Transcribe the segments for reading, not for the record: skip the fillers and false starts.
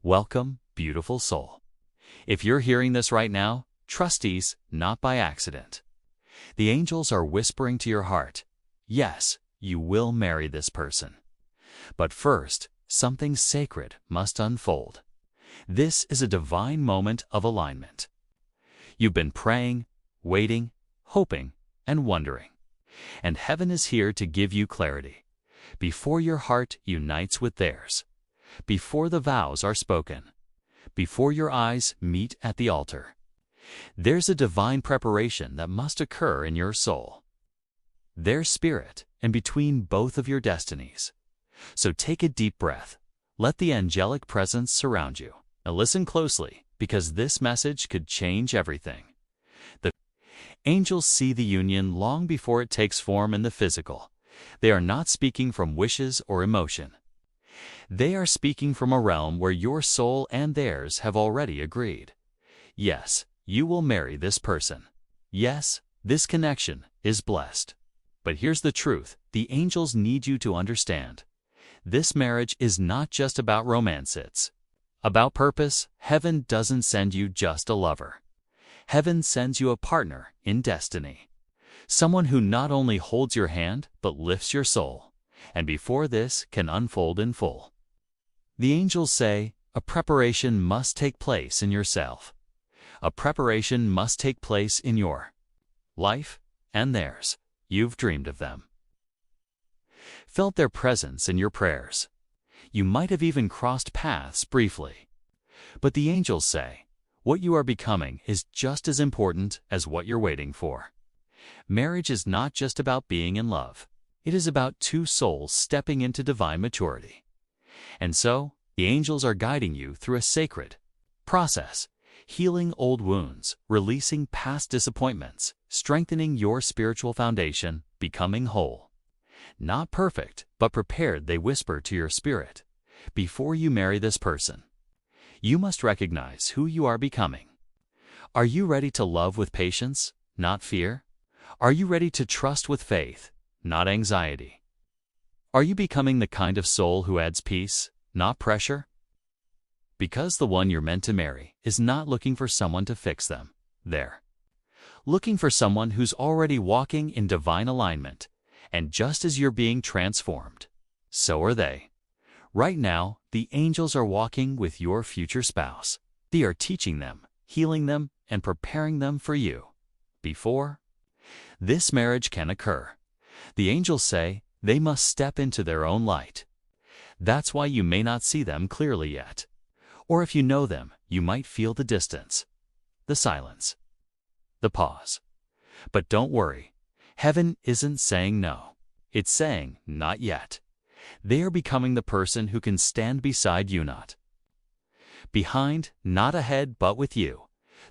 Welcome, beautiful soul. If you're hearing this right now, trust these, not by accident. The angels are whispering to your heart, yes, you will marry this person. But first, something sacred must unfold. This is a divine moment of alignment. You've been praying, waiting, hoping, and wondering. And heaven is here to give you clarity. Before your heart unites with theirs, before the vows are spoken, before your eyes meet at the altar, there's a divine preparation that must occur in your soul. There's spirit in between both of your destinies. So take a deep breath. Let the angelic presence surround you. Now listen closely, because this message could change everything. The angels see the union long before it takes form in the physical. They are not speaking from wishes or emotion. They are speaking from a realm where your soul and theirs have already agreed. Yes, you will marry this person. Yes, this connection is blessed. But here's the truth. The angels need you to understand. This marriage is not just about romance, it's about purpose. Heaven doesn't send you just a lover. Heaven sends you a partner in destiny. Someone who not only holds your hand, but lifts your soul. And before this can unfold in full, the angels say, a preparation must take place in yourself. A preparation must take place in your life and theirs. You've dreamed of them, felt their presence in your prayers. You might have even crossed paths briefly. But the angels say, what you are becoming is just as important as what you're waiting for. Marriage is not just about being in love. It is about two souls stepping into divine maturity. And so, the angels are guiding you through a sacred process, healing old wounds, releasing past disappointments, strengthening your spiritual foundation, becoming whole. Not perfect, but prepared, they whisper to your spirit. Before you marry this person, you must recognize who you are becoming. Are you ready to love with patience, not fear? Are you ready to trust with faith, not anxiety? Are you becoming the kind of soul who adds peace, not pressure? Because the one you're meant to marry is not looking for someone to fix them. They're looking for someone who's already walking in divine alignment. And just as you're being transformed, so are they. Right now, the angels are walking with your future spouse. They are teaching them, healing them, and preparing them for you. Before this marriage can occur, the angels say they must step into their own light. That's why you may not see them clearly yet. Or if you know them, you might feel the distance, the silence, the pause. But don't worry. Heaven isn't saying no. It's saying not yet. They are becoming the person who can stand beside you, not behind, not ahead, but with you.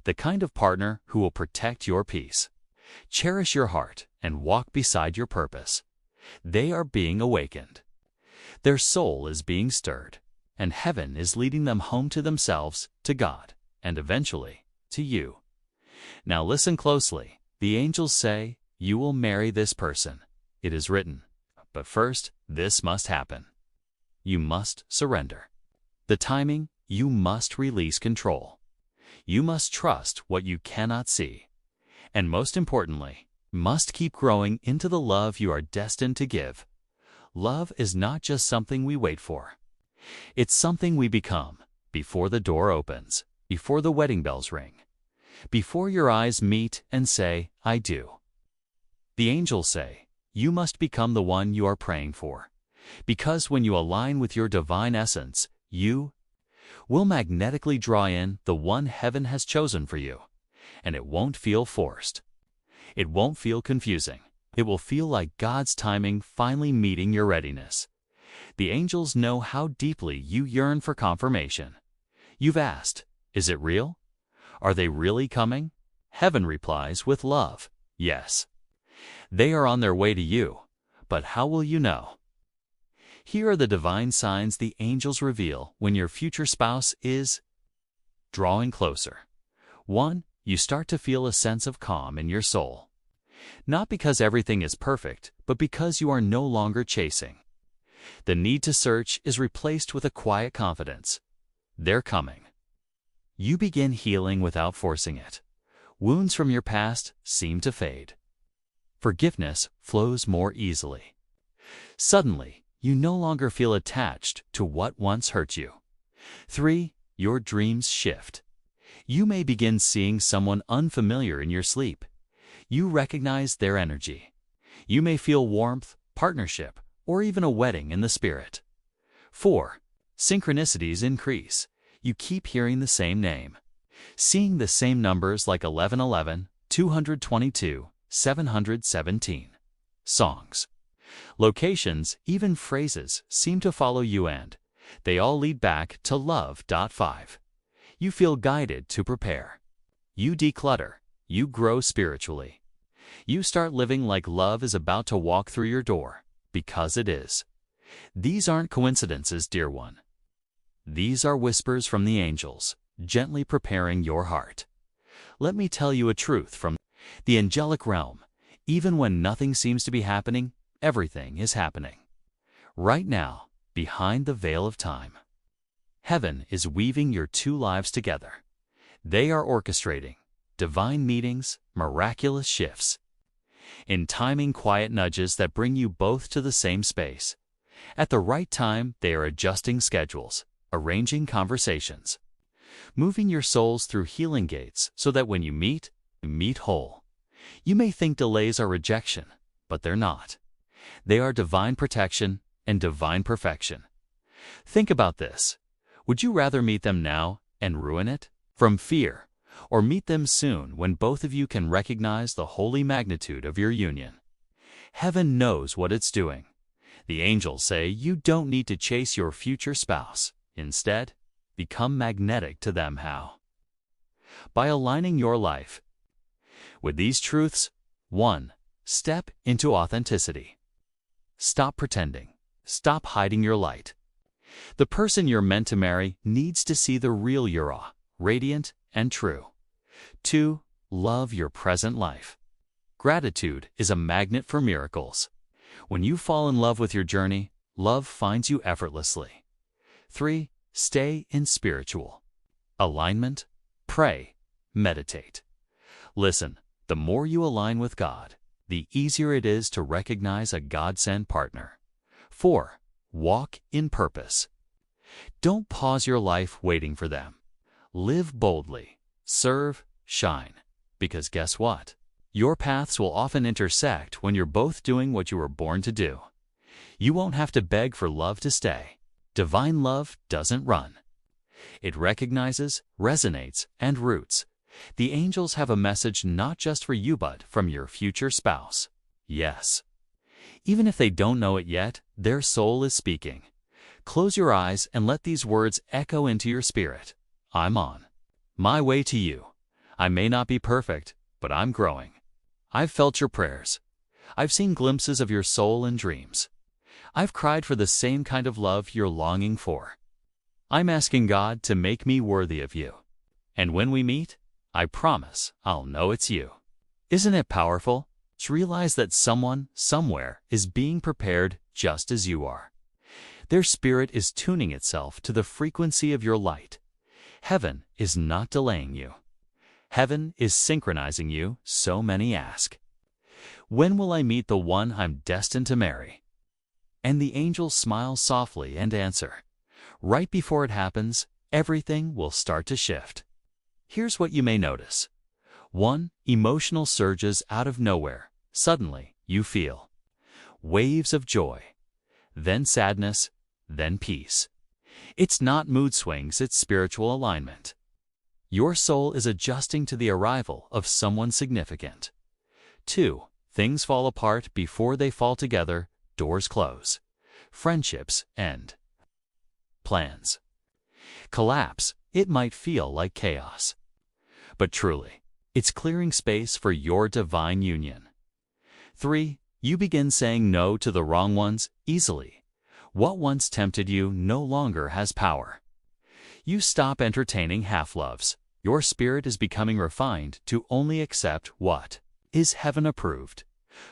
The kind of partner who will protect your peace, cherish your heart, and walk beside your purpose. They are being awakened. Their soul is being stirred, and heaven is leading them home to themselves, to God, and eventually, to you. Now listen closely. The angels say, you will marry this person. It is written. But first, this must happen. You must surrender. The timing, you must release control. You must trust what you cannot see. And most importantly, must keep growing into the love you are destined to give. Love is not just something we wait for. It's something we become before the door opens, before the wedding bells ring, before your eyes meet and say, I do. The angels say, you must become the one you are praying for. Because when you align with your divine essence, you will magnetically draw in the one heaven has chosen for you. And it won't feel forced. It won't feel confusing. It will feel like God's timing finally meeting your readiness. The angels know how deeply you yearn for confirmation. You've asked, is it real? Are they really coming? Heaven replies with love, yes. They are on their way to you, but how will you know? Here are the divine signs the angels reveal when your future spouse is drawing closer. 1. You start to feel a sense of calm in your soul. Not because everything is perfect, but because you are no longer chasing. The need to search is replaced with a quiet confidence. They're coming. You begin healing without forcing it. Wounds from your past seem to fade. Forgiveness flows more easily. Suddenly, you no longer feel attached to what once hurt you. 3. Your dreams shift. You may begin seeing someone unfamiliar in your sleep. You recognize their energy. You may feel warmth, partnership, or even a wedding in the spirit. 4. Synchronicities increase. You keep hearing the same name, seeing the same numbers like 1111, 222, 717. Songs, locations, even phrases seem to follow you, and they all lead back to love. 5. You feel guided to prepare. You declutter. You grow spiritually. You start living like love is about to walk through your door, because it is. These aren't coincidences, dear one. These are whispers from the angels, gently preparing your heart. Let me tell you a truth from the angelic realm. Even when nothing seems to be happening, everything is happening. Right now, behind the veil of time. Heaven is weaving your two lives together. They are orchestrating divine meetings, miraculous shifts, in timing quiet nudges that bring you both to the same space. At the right time, they are adjusting schedules, arranging conversations, moving your souls through healing gates so that when you meet whole. You may think delays are rejection, but they're not. They are divine protection and divine perfection. Think about this. Would you rather meet them now and ruin it from fear, or meet them soon when both of you can recognize the holy magnitude of your union? Heaven knows what it's doing. The angels say you don't need to chase your future spouse. Instead, become magnetic to them. How? By aligning your life with these truths. 1. Step into authenticity. Stop pretending. Stop hiding your light. The person you're meant to marry needs to see the real you, raw, radiant, and true. 2. Love your present life. Gratitude is a magnet for miracles. When you fall in love with your journey, love finds you effortlessly. 3. Stay in spiritual alignment. Pray. Meditate. Listen, the more you align with God, the easier it is to recognize a God-sent partner. 4. Walk in purpose. Don't pause your life waiting for them. Live boldly. Serve, shine. Because guess what? Your paths will often intersect when you're both doing what you were born to do. You won't have to beg for love to stay. Divine love doesn't run. It recognizes, resonates, and roots. The angels have a message not just for you but from your future spouse. Yes. Even if they don't know it yet, their soul is speaking. Close your eyes and let these words echo into your spirit. I'm on my way to you. I may not be perfect, but I'm growing. I've felt your prayers. I've seen glimpses of your soul in dreams. I've cried for the same kind of love you're longing for. I'm asking God to make me worthy of you. And when we meet, I promise I'll know it's you. Isn't it powerful to realize that someone, somewhere, is being prepared just as you are? Their spirit is tuning itself to the frequency of your light. Heaven is not delaying you. Heaven is synchronizing you, so many ask. When will I meet the one I'm destined to marry? And the angels smile softly and answer. Right before it happens, everything will start to shift. Here's what you may notice. 1. Emotional surges out of nowhere. Suddenly, you feel waves of joy, then sadness, then peace. It's not mood swings, it's spiritual alignment. Your soul is adjusting to the arrival of someone significant. 2. Things fall apart before they fall together, doors close. Friendships end. Plans collapse. It might feel like chaos, but truly, it's clearing space for your divine union. 3. You begin saying no to the wrong ones easily. What once tempted you no longer has power. You stop entertaining half-loves. Your spirit is becoming refined to only accept what is heaven-approved.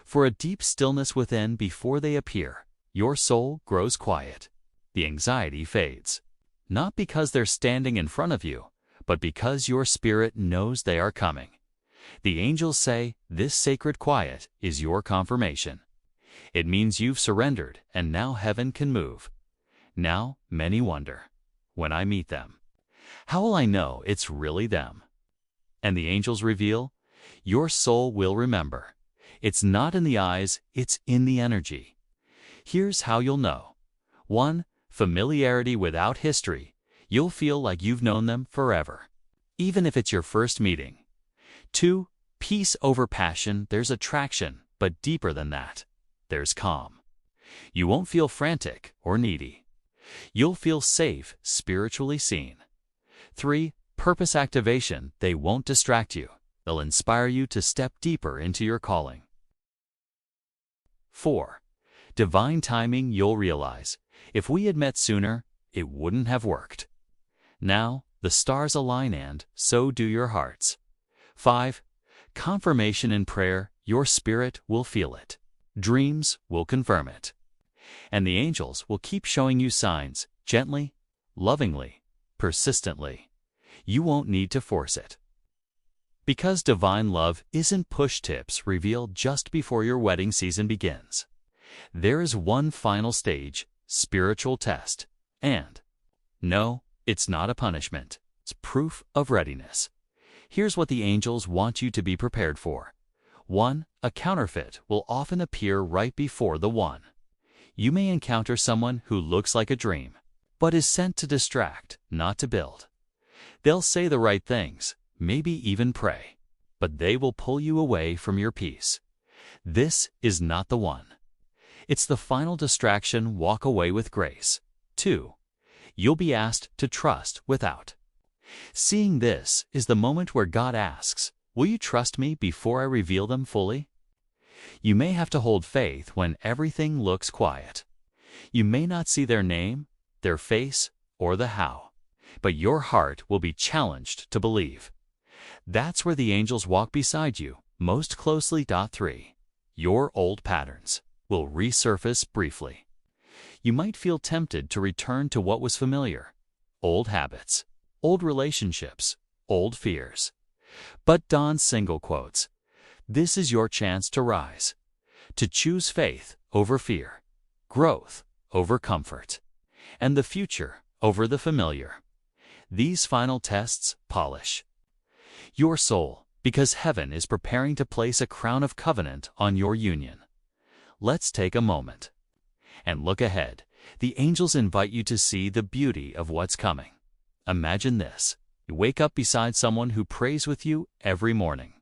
For a deep stillness within before they appear, your soul grows quiet. The anxiety fades. not because they're standing in front of you, but because your spirit knows they are coming. The angels say this sacred quiet is your confirmation. It means you've surrendered and now heaven can move. Now, many wonder, when I meet them, how will I know it's really them? And the angels reveal, your soul will remember. It's not in the eyes, it's in the energy. Here's how you'll know. 1. Familiarity without history. You'll feel like you've known them forever, even if it's your first meeting. 2. Peace over passion. There's attraction, but deeper than that, there's calm. You won't feel frantic or needy. You'll feel safe, spiritually seen. 3. Purpose activation. They won't distract you. They'll inspire you to step deeper into your calling. 4. Divine timing. You'll realize, if we had met sooner, it wouldn't have worked. Now, the stars align and so do your hearts. 5. Confirmation in prayer. Your spirit will feel it. Dreams will confirm it. And the angels will keep showing you signs, gently, lovingly, persistently. You won't need to force it. Because divine love isn't push tips revealed just before your wedding season begins. There is one final stage, spiritual test. And no, it's not a punishment. It's proof of readiness. Here's what the angels want you to be prepared for. 1. A counterfeit will often appear right before the one. You may encounter someone who looks like a dream, but is sent to distract, not to build. They'll say the right things, maybe even pray, but they will pull you away from your peace. This is not the one. It's the final distraction. Walk away with grace. 2. You'll be asked to trust without. Seeing this is the moment where God asks, will you trust me before I reveal them fully? You may have to hold faith when everything looks quiet. You may not see their name, their face, or the how, but your heart will be challenged to believe. That's where the angels walk beside you most closely. 3. Your old patterns will resurface briefly. You might feel tempted to return to what was familiar, old habits, old relationships, old fears. But Don's single quotes, this is your chance to rise, to choose faith over fear, growth over comfort, and the future over the familiar. These final tests polish your soul because heaven is preparing to place a crown of covenant on your union. Let's take a moment and look ahead. The angels invite you to see the beauty of what's coming. Imagine this. You wake up beside someone who prays with you every morning.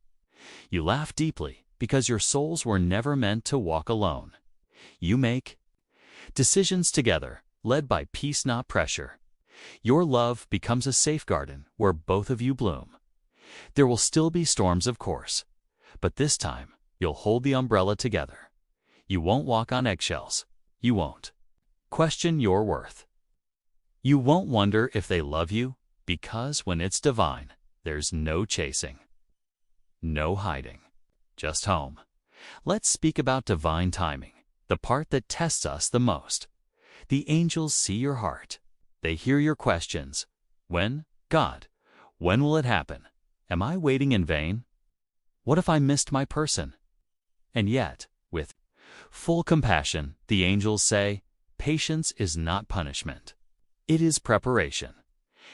You laugh deeply because your souls were never meant to walk alone. You make decisions together, led by peace, not pressure. Your love becomes a safe garden where both of you bloom. There will still be storms, of course, but this time you'll hold the umbrella together. You won't walk on eggshells. You won't question your worth. You won't wonder if they love you, because when it's divine, there's no chasing, no hiding, just home. Let's speak about divine timing, the part that tests us the most. The angels see your heart. They hear your questions. When? God, when will it happen? Am I waiting in vain? What if I missed my person? And yet, with full compassion, the angels say, patience is not punishment. It is preparation.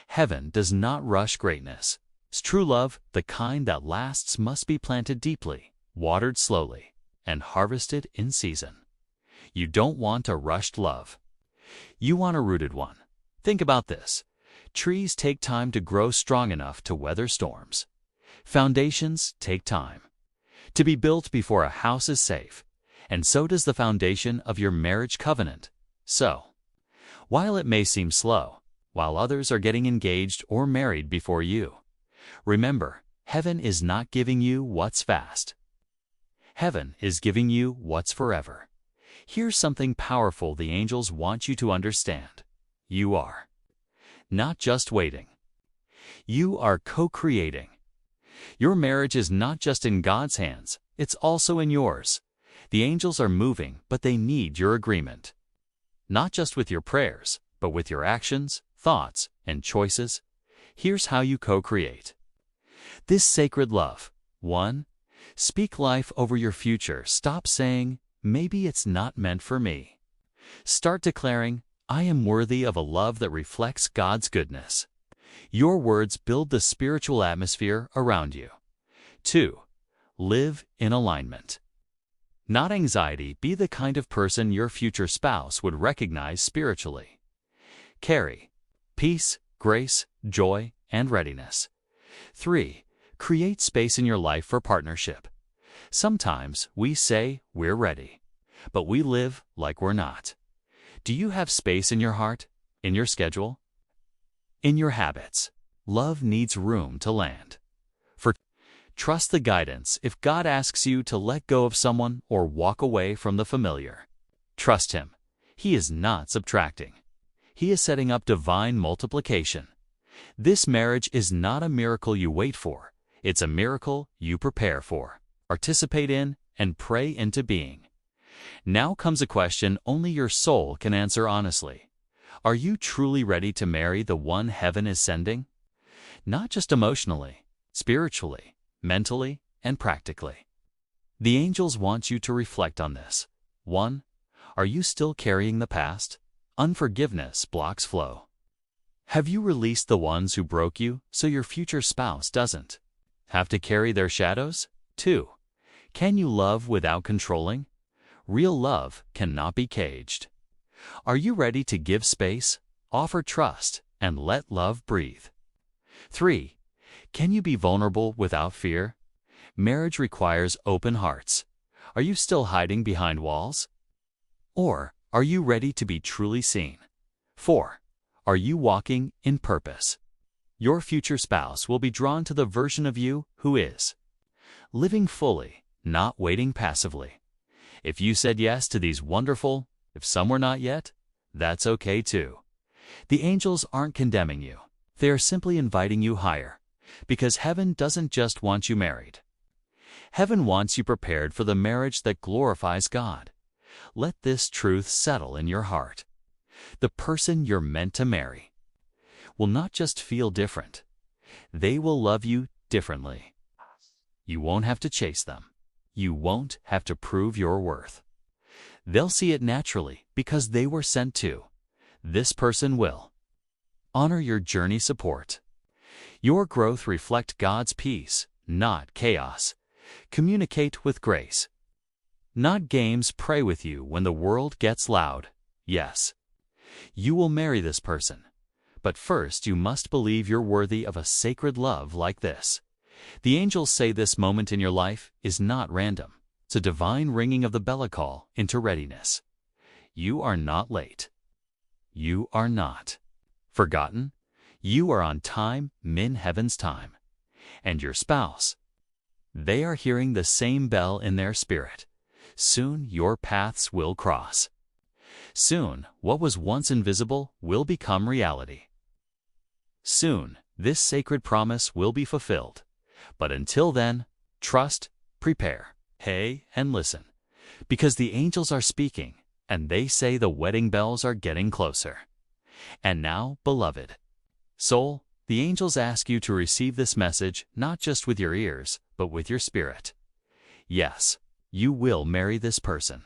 Heaven does not rush greatness. True love, the kind that lasts, must be planted deeply, watered slowly, and harvested in season. You don't want a rushed love. You want a rooted one. Think about this. Trees take time to grow strong enough to weather storms. Foundations take time to be built before a house is safe, and so does the foundation of your marriage covenant. So, while it may seem slow, while others are getting engaged or married before you, remember, heaven is not giving you what's fast. Heaven is giving you what's forever. Here's something powerful the angels want you to understand. You are not just waiting. You are co-creating. Your marriage is not just in God's hands, it's also in yours. The angels are moving, but they need your agreement. Not just with your prayers, but with your actions, thoughts, and choices, here's how you co-create. This sacred love. 1. Speak life over your future. Stop saying, maybe it's not meant for me. Start declaring, I am worthy of a love that reflects God's goodness. Your words build the spiritual atmosphere around you. 2. Live in alignment. Not anxiety, be the kind of person your future spouse would recognize spiritually. Carry peace, grace, joy, and readiness. 3. Create space in your life for partnership. Sometimes we say we're ready, but we live like we're not. Do you have space in your heart, in your schedule, in your habits? Love needs room to land. Trust the guidance if God asks you to let go of someone or walk away from the familiar. Trust Him. He is not subtracting. He is setting up divine multiplication. This marriage is not a miracle you wait for. It's a miracle you prepare for, participate in, and pray into being. Now comes a question only your soul can answer honestly. Are you truly ready to marry the one heaven is sending? Not just emotionally, spiritually, mentally, and practically. The angels want you to reflect on this. 1. Are you still carrying the past? Unforgiveness blocks flow. Have you released the ones who broke you so your future spouse doesn't have to carry their shadows? 2. Can you love without controlling? Real love cannot be caged. Are you ready to give space, offer trust, and let love breathe? 3. Can you be vulnerable without fear? Marriage requires open hearts. Are you still hiding behind walls? Or are you ready to be truly seen? 4. Are you walking in purpose? Your future spouse will be drawn to the version of you who is living fully, not waiting passively. If you said yes to these wonderful, if some were not yet, that's okay too. The angels aren't condemning you. They are simply inviting you higher. Because heaven doesn't just want you married. Heaven wants you prepared for the marriage that glorifies God. Let this truth settle in your heart. The person you're meant to marry will not just feel different. They will love you differently. You won't have to chase them. You won't have to prove your worth. They'll see it naturally because they were sent to. This person will honor your journey support. Your growth reflect God's peace, not chaos. Communicate with grace. Not games. Pray with you when the world gets loud. Yes, you will marry this person. But first you must believe you're worthy of a sacred love like this. The angels say this moment in your life is not random. It's a divine ringing of the bell call into readiness. You are not late. You are not forgotten. You are on time, in heaven's time. And your spouse, they are hearing the same bell in their spirit. Soon your paths will cross. Soon, what was once invisible will become reality. Soon, this sacred promise will be fulfilled. But until then, trust, prepare, pay, and listen. Because the angels are speaking, and they say the wedding bells are getting closer. And now, beloved soul, the angels ask you to receive this message not just with your ears, but with your spirit. Yes, you will marry this person.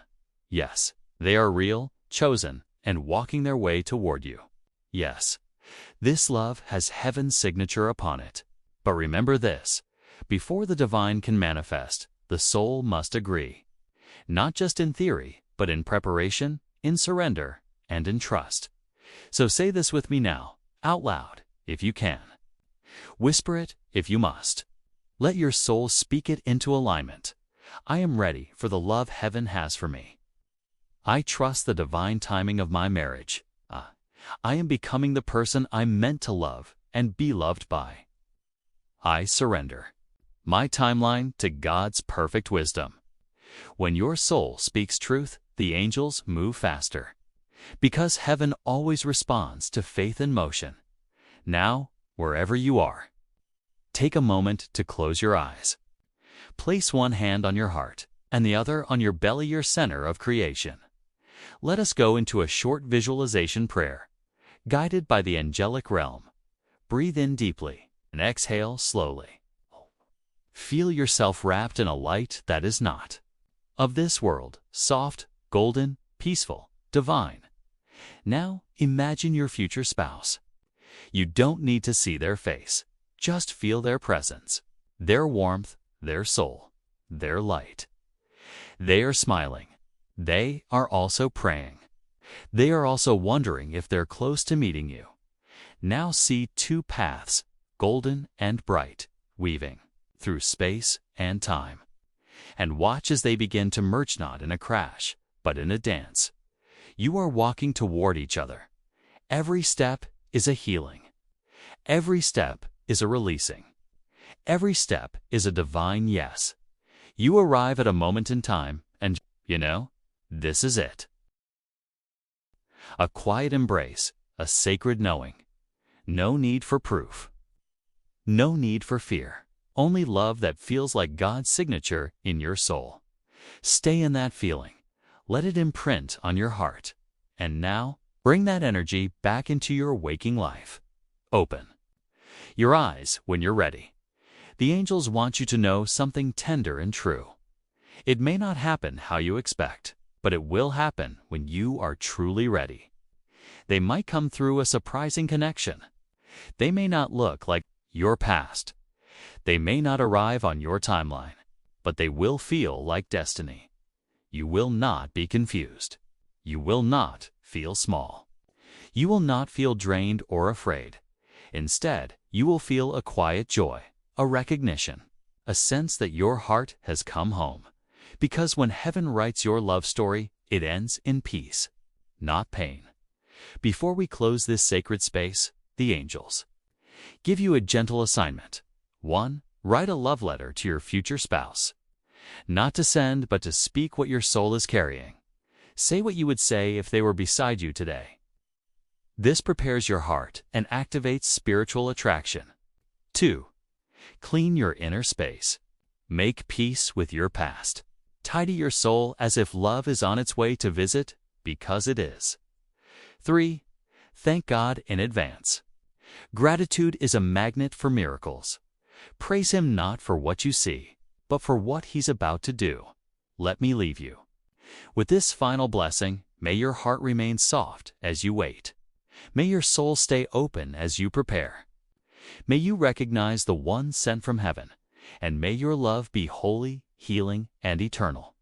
Yes, they are real, chosen, and walking their way toward you. Yes, this love has heaven's signature upon it. But remember this, before the divine can manifest, the soul must agree. Not just in theory, but in preparation, in surrender, and in trust. So say this with me now, out loud, if you can. Whisper it if you must. Let your soul speak it into alignment. I am ready for the love heaven has for me. I trust the divine timing of my marriage. I am becoming the person I'm meant to love and be loved by. I surrender my timeline to God's perfect wisdom. When your soul speaks truth, the angels move faster. Because heaven always responds to faith in motion. Now, wherever you are, take a moment to close your eyes. Place one hand on your heart and the other on your belly, your center of creation. Let us go into a short visualization prayer. Guided by the angelic realm, breathe in deeply and exhale slowly. Feel yourself wrapped in a light that is not of this world, soft, golden, peaceful, divine. Now imagine your future spouse. You don't need to see their face. Just feel their presence, their warmth, their soul, their light. They are smiling. They are also praying. They are also wondering if they're close to meeting you. Now see two paths, golden and bright, weaving through space and time. And watch as they begin to merge, not in a crash, but in a dance. You are walking toward each other. Every step is a healing. Every step is a releasing. Every step is a divine yes. You arrive at a moment in time, and, this is it. A quiet embrace, a sacred knowing. No need for proof. No need for fear. Only love that feels like God's signature in your soul. Stay in that feeling. Let it imprint on your heart. And now, bring that energy back into your waking life. Open your eyes when you're ready. The angels want you to know something tender and true. It may not happen how you expect, but it will happen when you are truly ready. They might come through a surprising connection. They may not look like your past. They may not arrive on your timeline, but they will feel like destiny. You will not be confused. You will not feel small. You will not feel drained or afraid. Instead, you will feel a quiet joy, a recognition, a sense that your heart has come home. Because when heaven writes your love story, it ends in peace, not pain. Before we close this sacred space, the angels give you a gentle assignment. 1. Write a love letter to your future spouse. Not to send, but to speak what your soul is carrying. Say what you would say if they were beside you today. This prepares your heart and activates spiritual attraction. 2. Clean your inner space. Make peace with your past. Tidy your soul as if love is on its way to visit, because it is. 3. Thank God in advance. Gratitude is a magnet for miracles. Praise Him not for what you see, but for what He's about to do. Let me leave you with this final blessing. May your heart remain soft as you wait. May your soul stay open as you prepare. May you recognize the one sent from heaven, and may your love be holy, healing, and eternal.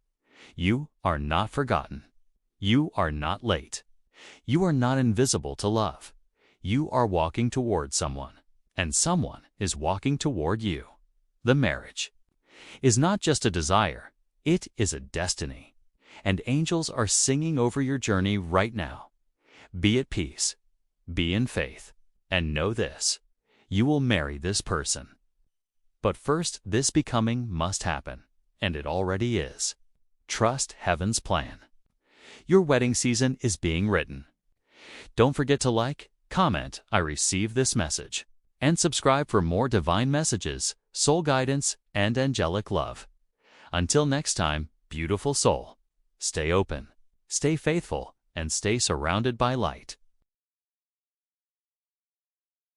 You are not forgotten. You are not late. You are not invisible to love. You are walking toward someone, and someone is walking toward you. The marriage is not just a desire, it is a destiny. And angels are singing over your journey right now. Be at peace, be in faith, and know this: you will marry this person. But first, this becoming must happen, and it already is. Trust heaven's plan. Your wedding season is being written. Don't forget to like, comment, "I received this message," and subscribe for more divine messages, soul guidance, and angelic love. Until next time, beautiful soul, stay open, stay faithful, and stay surrounded by light.